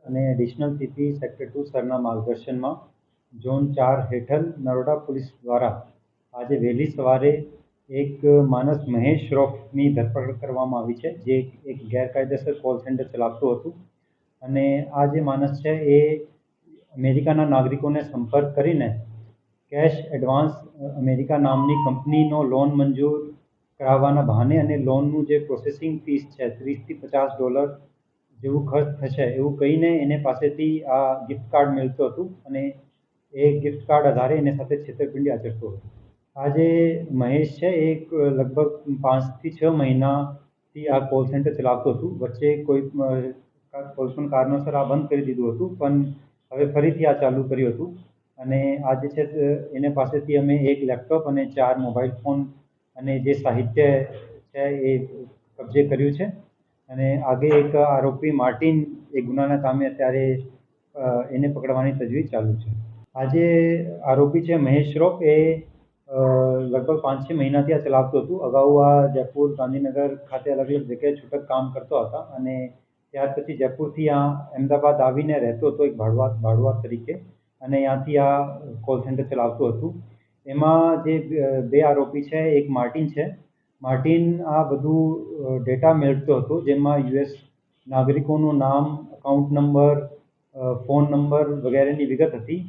અને additional CP sector 2 સરના માર્ગદર્શનમાં zone 4 હેઠળ Naroda police દ્વારા આજે વહેલી સવારે એક માણસ મહેશ શ્રોફની ધરપકડ કરવામાં આવી છે, જે એક ગેરકાયદેસર કોલ સેન્ટર ચલાવતું હતું. અને આ જે માણસ છે એ અમેરિકાના નાગરિકોને સંપર્ક કરીને કેશ એડવાન્સ અમેરિકા નામની કંપનીનો લોન મંજૂર કરાવવાના બહાને અને લોનનું જે પ્રોસેસિંગ ફીસ છે $30 થી $50 જેવું ખર્ચ થશે એવું કહીને એને પાસેથી આ ગિફ્ટ કાર્ડ મેળવતું હતું અને એ ગિફ્ટ કાર્ડ આધારે એની સાથે છેતરપિંડી આચરતું હતું. આ જે મહેશ છે એ લગભગ 5 થી 6 મહિનાથી આ કોલ સેન્ટર ચલાવતું હતું. વચ્ચે કોઈ પણ કારણોસર આ બંધ કરી દીધું હતું, પણ હવે ફરીથી આ ચાલુ કર્યું હતું. અને આ જે છે એને પાસેથી અમે એક લેપટોપ અને 4 મોબાઈલ ફોન અને જે સાહિત્ય છે એ કબજે કર્યું છે. અને આગે એક આરોપી માર્ટિન એ ગુનાના કામે અત્યારે એને પકડવાની તજવીજ ચાલુ છે. આજે આરોપી છે મહેશ શ્રોફ એ લગભગ 5-6 મહિનાથી આ ચલાવતું હતું. અગાઉ આ જયપુર, ગાંધીનગર ખાતે અલગ અલગ જગ્યાએ છૂટક કામ કરતો હતા અને ત્યાર પછી જયપુરથી આ અમદાવાદ આવીને રહેતો હતો એક ભાડુઆત તરીકે, અને ત્યાંથી આ કોલ સેન્ટર ચલાવતું હતું. એમાં જે બે આરોપી છે, એક માર્ટિન છે. માર્ટિન આ બધું ડેટા મેળવતો હતો, જેમાં યુએસ નાગરિકોનું નામ, અકાઉન્ટ નંબર, ફોન નંબર વગેરેની વિગત હતી.